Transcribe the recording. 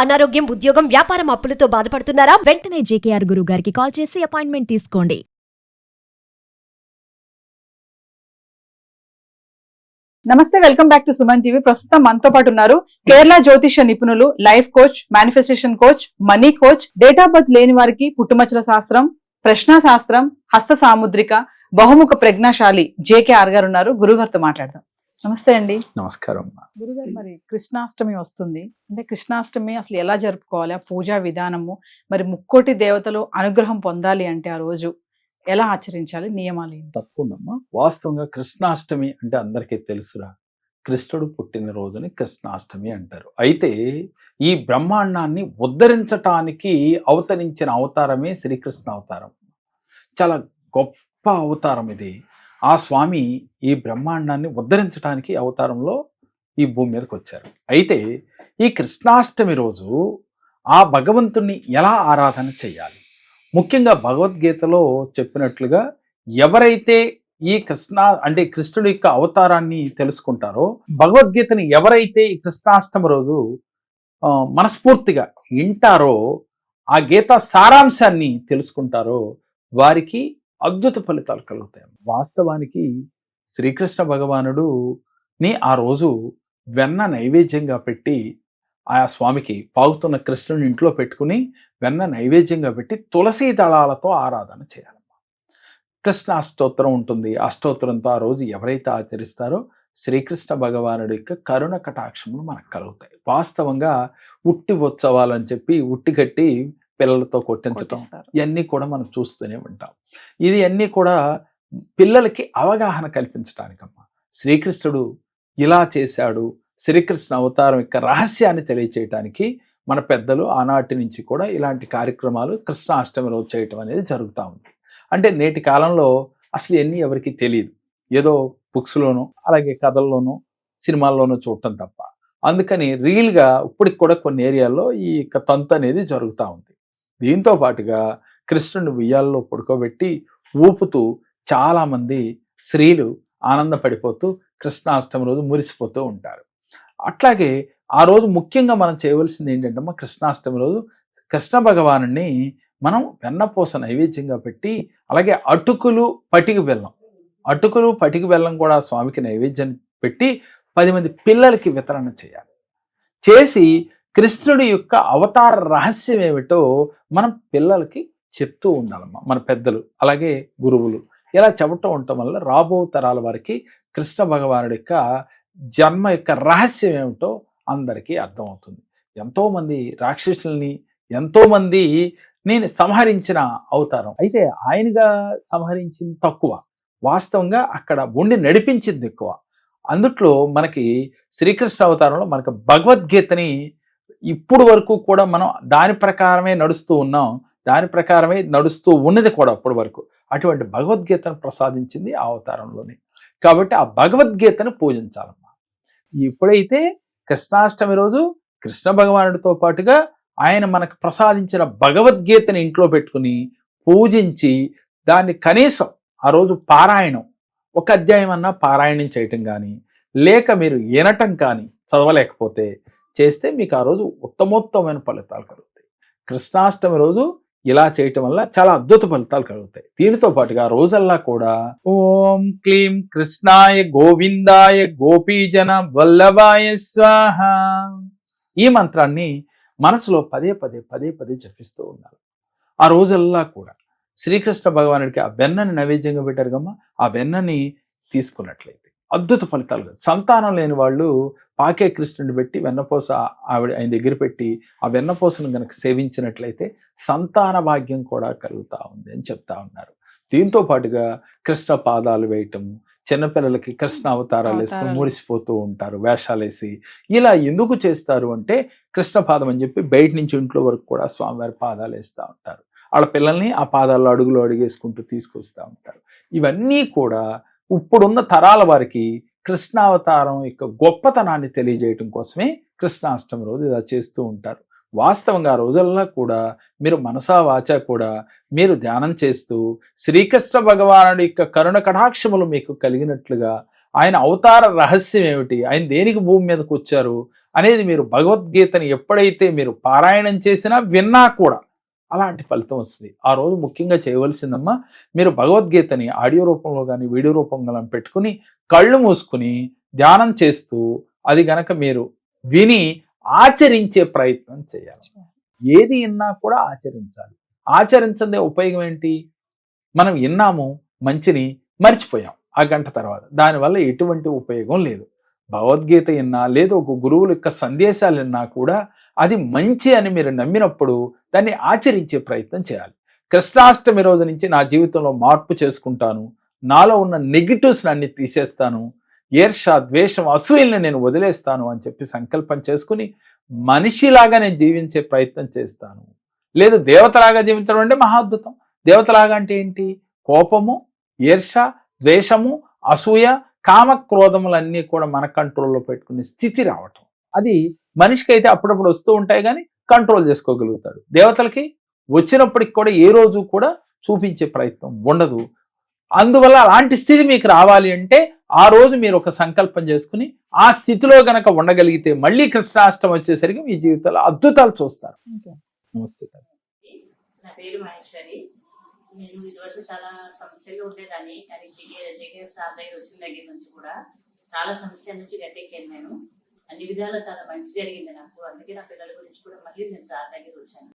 అనారోగ్యం, ఉద్యోగం, వ్యాపారం అప్పులతో బాధపడుతున్నారా? వెంటనే జేకేఆర్ గురువు గారికి కాల్ చేసి అపాయింట్మెంట్ తీసుకోండి. నమస్తే, welcome back to Suman TV. ప్రస్తుతం మనతో పాటు ఉన్నారు కేరళ జ్యోతిష నిపుణులు, life coach, manifestation coach, money coach, date of birth లేని వారికి పుట్టుమచ్చల శాస్త్రం, ప్రశ్న శాస్త్రం, హస్త సాముద్రిక, బహుముఖ ప్రజ్ఞాశాలి జేకేఆర్ గారు ఉన్నారు. గురుగారితో మాట్లాడదాం. నమస్తే అండి. నమస్కారం. గురుగారు, మరి కృష్ణాష్టమి వస్తుంది, అంటే కృష్ణాష్టమి అసలు ఎలా జరుపుకోవాలి, ఆ పూజా విధానము, మరి ముక్కోటి దేవతలు అనుగ్రహం పొందాలి అంటే ఆ రోజు ఎలా ఆచరించాలి, నియమాలు ఏంటి? తప్పకుండా. వాస్తవంగా కృష్ణాష్టమి అంటే అందరికీ తెలుసురా, కృష్ణుడు పుట్టిన రోజుని కృష్ణాష్టమి అంటారు. అయితే ఈ బ్రహ్మాండాన్ని ఉద్ధరించటానికి అవతరించిన అవతారమే శ్రీకృష్ణ అవతారం. చాలా గొప్ప అవతారం ఇది. ఆ స్వామి ఈ బ్రహ్మాండాన్ని ఉద్ధరించడానికి అవతారంలో ఈ భూమి మీదకి వచ్చారు. అయితే ఈ కృష్ణాష్టమి రోజు ఆ భగవంతుణ్ణి ఎలా ఆరాధన చేయాలి? ముఖ్యంగా భగవద్గీతలో చెప్పినట్లుగా ఎవరైతే ఈ కృష్ణుడి యొక్క అవతారాన్ని తెలుసుకుంటారో, భగవద్గీతని ఎవరైతే ఈ కృష్ణాష్టమి రోజు మనస్ఫూర్తిగా వింటారో, ఆ గీత సారాంశాన్ని తెలుసుకుంటారో వారికి అద్భుత ఫలితాలు కలుగుతాయి. వాస్తవానికి శ్రీకృష్ణ భగవానుడుని ఆ రోజు వెన్న నైవేద్యంగా పెట్టి ఆ స్వామికి పాగుతున్న కృష్ణుని ఇంట్లో పెట్టుకుని వెన్న నైవేద్యంగా పెట్టి తులసీ దళాలతో ఆరాధన చేయాలమ్మా. కృష్ణ అష్టోత్తరం ఉంటుంది. అష్టోత్తరంతో ఆ రోజు ఎవరైతే ఆచరిస్తారో శ్రీకృష్ణ భగవానుడి యొక్క కరుణ కటాక్షములు మనకు కలుగుతాయి. వాస్తవంగా ఉట్టి ఉత్సవాలని చెప్పి ఉట్టి కట్టి పిల్లలతో కొట్టించటం, ఇవన్నీ కూడా మనం చూస్తూనే ఉంటాం. ఇది అన్నీ కూడా పిల్లలకి అవగాహన కల్పించడానికమ్మా. శ్రీకృష్ణుడు ఇలా చేశాడు, శ్రీకృష్ణ అవతారం యొక్క రహస్యాన్ని తెలియచేయటానికి మన పెద్దలు ఆనాటి నుంచి కూడా ఇలాంటి కార్యక్రమాలు కృష్ణాష్టమి రోజు చేయటం అనేది జరుగుతూ ఉంది. అంటే నేటి కాలంలో అసలు ఎన్ని ఎవరికి తెలియదు, ఏదో బుక్స్లోనూ అలాగే కథల్లోనూ సినిమాల్లోనూ చూడటం తప్ప. అందుకని రియల్గా ఇప్పటికి కూడా కొన్ని ఏరియాల్లో ఈ తంతు అనేది జరుగుతూ ఉంది. దీంతో పాటుగా కృష్ణుని ఉయ్యాల్లో పడుకోబెట్టి ఊపుతూ చాలామంది స్త్రీలు ఆనందపడిపోతూ కృష్ణాష్టమి రోజు మురిసిపోతూ ఉంటారు. అట్లాగే ఆ రోజు ముఖ్యంగా మనం చేయవలసింది ఏంటంటే, కృష్ణాష్టమి రోజు కృష్ణ భగవానుని మనం వెన్నపూస నైవేద్యంగా పెట్టి, అలాగే అటుకులు పటికి బెల్లం కూడా స్వామికి నైవేద్యం పెట్టి 10 మంది పిల్లలకి వితరణ చేయాలి. చేసి కృష్ణుడి యొక్క అవతార రహస్యం ఏమిటో మనం పిల్లలకి చెప్తూ ఉండాలమ్మా. మన పెద్దలు అలాగే గురువులు ఇలా చెప్పటం ఉండటం వల్ల రాబో తరాల వారికి కృష్ణ భగవానుడి యొక్క జన్మ యొక్క రహస్యం ఏమిటో అందరికీ అర్థమవుతుంది. ఎంతోమంది రాక్షసుల్ని ఎంతోమంది నేను సంహరించిన అవతారం. అయితే ఆయనగా సంహరించింది తక్కువ, వాస్తవంగా అక్కడ ఉండి నడిపించింది ఎక్కువ. అందుట్లో మనకి శ్రీకృష్ణ అవతారంలో మనకు భగవద్గీతని ఇప్పుడు వరకు కూడా మనం దాని ప్రకారమే నడుస్తూ ఉన్నాం, దాని ప్రకారమే నడుస్తూ ఉన్నది కూడా అప్పటి వరకు. అటువంటి భగవద్గీతను ప్రసాదించింది ఆ అవతారంలోనే. కాబట్టి ఆ భగవద్గీతను పూజించాలమ్మా. ఎప్పుడైతే కృష్ణాష్టమి రోజు కృష్ణ భగవానుడితో పాటుగా ఆయన మనకు ప్రసాదించిన భగవద్గీతని ఇంట్లో పెట్టుకుని పూజించి దాన్ని కనీసం ఆ రోజు పారాయణం, ఒక అధ్యాయం అన్నా పారాయణం చేయటం కానీ, లేక మీరు వినటం కానీ చదవలేకపోతే చేస్తే మీకు ఆ రోజు ఉత్తమోత్తమైన ఫలితాలు కలుగుతాయి. కృష్ణాష్టమి రోజు ఇలా చేయటం వల్ల చాలా అద్భుత ఫలితాలు కలుగుతాయి. దీనితో పాటుగా రోజల్లా కూడా ఓం క్లీం కృష్ణాయ గోవిందాయ గోపీజన వల్లభాయ స్వాహ ఈ మంత్రాన్ని మనసులో పదే జపిస్తూ ఉండాలి. ఆ రోజల్లా కూడా శ్రీకృష్ణ భగవానుడికి ఆ వెన్నని నైవేద్యంగా పెట్టారు కమ్మా, ఆ వెన్నని తీసుకున్నట్లయితే అద్భుత ఫలితాలు. సంతానం లేని వాళ్ళు పాకే కృష్ణుడిని పెట్టి వెన్నపూస ఆయన దగ్గర పెట్టి ఆ వెన్నపూసను కనుక సేవించినట్లయితే సంతాన భాగ్యం కూడా కలుగుతూ ఉంది అని చెప్తా ఉన్నారు. దీంతో పాటుగా కృష్ణ పాదాలు వేయటం, చిన్నపిల్లలకి కృష్ణ అవతారాలు వేసుకుని మురిసిపోతూ ఉంటారు వేషాలు వేసి. ఇలా ఎందుకు చేస్తారు అంటే, కృష్ణ పాదం అని చెప్పి బయట నుంచి ఇంట్లో వరకు కూడా స్వామివారి పాదాలు వేస్తూ ఉంటారు. వాళ్ళ పిల్లల్ని ఆ పాదాల్లో అడుగులు అడుగేసుకుంటూ తీసుకొస్తూ ఉంటారు. ఇవన్నీ కూడా ఇప్పుడున్న తరాల వారికి కృష్ణావతారం యొక్క గొప్పతనాన్ని తెలియజేయటం కోసమే కృష్ణాష్టమి రోజు ఇలా చేస్తూ ఉంటారు. వాస్తవంగా ఆ రోజుల్లో కూడా మీరు మనసా వాచా కూడా మీరు ధ్యానం చేస్తూ శ్రీకృష్ణ భగవానుడి యొక్క కరుణ కటాక్షములు మీకు కలిగినట్లుగా ఆయన అవతార రహస్యం ఏమిటి, ఆయన దేనికి భూమి మీదకి వచ్చారు అనేది మీరు భగవద్గీతని ఎప్పుడైతే మీరు పారాయణం చేసినా విన్నా కూడా అలాంటి ఫలితం వస్తుంది. ఆ రోజు ముఖ్యంగా చేయవలసిందమ్మా, మీరు భగవద్గీతని ఆడియో రూపంలో కానీ వీడియో రూపంలో కానీ పెట్టుకుని కళ్ళు మూసుకుని ధ్యానం చేస్తూ అది గనక మీరు విని ఆచరించే ప్రయత్నం చేయాలి. ఏది విన్నా కూడా ఆచరించాలి. ఆచరించదే ఉపయోగం ఏంటి? మనం విన్నాము మంచిని, మర్చిపోయాం ఆ గంట తర్వాత, దానివల్ల ఎటువంటి ఉపయోగం లేదు. భగవద్గీత విన్నా లేదు ఒక గురువుల యొక్క సందేశాలు విన్నా కూడా అది మంచి అని మీరు నమ్మినప్పుడు దాన్ని ఆచరించే ప్రయత్నం చేయాలి. కృష్ణాష్టమి రోజు నుంచి నా జీవితంలో మార్పు చేసుకుంటాను, నాలో ఉన్న నెగిటివ్స్ని అన్ని తీసేస్తాను, ఈర్ష ద్వేషం అసూయల్ని నేను వదిలేస్తాను అని చెప్పి సంకల్పం చేసుకుని మనిషిలాగా నేను జీవించే ప్రయత్నం చేస్తాను. లేదు దేవతలాగా జీవించడం అంటే మహాద్భుతం. దేవతలాగా అంటే ఏంటి? కోపము, ఈర్ష, ద్వేషము, అసూయ, కామక్రోధములన్నీ కూడా మన కంట్రోల్లో పెట్టుకునే స్థితి రావటం. అది మనిషికి అయితే అప్పుడప్పుడు వస్తూ ఉంటాయి కానీ కంట్రోల్ చేసుకోగలుగుతాడు. దేవతలకి వచ్చినప్పటికి కూడా ఏ రోజు కూడా చూపించే ప్రయత్నం ఉండదు. అందువల్ల అలాంటి స్థితి మీకు రావాలి అంటే ఆ రోజు మీరు ఒక సంకల్పం చేసుకుని ఆ స్థితిలో గనక ఉండగలిగితే మళ్ళీ కృష్ణాష్టమి వచ్చేసరికి మీ జీవితంలో అద్భుతాలు చూస్తారు. నమస్తే. నా పేరు మహేశ్వరి. నేను ఇదివరకు చాలా సమస్యలు ఉండేదాన్ని, కానీ జగే సార్ దగ్గర వచ్చిన దగ్గర నుంచి కూడా చాలా సమస్యల నుంచి గట్టెక్కాను. నేను అన్ని విధాలా చాలా మంచి జరిగింది నాకు. అందుకే నా పిల్లల గురించి కూడా మళ్ళీ నేను సార్ దగ్గర వచ్చాను.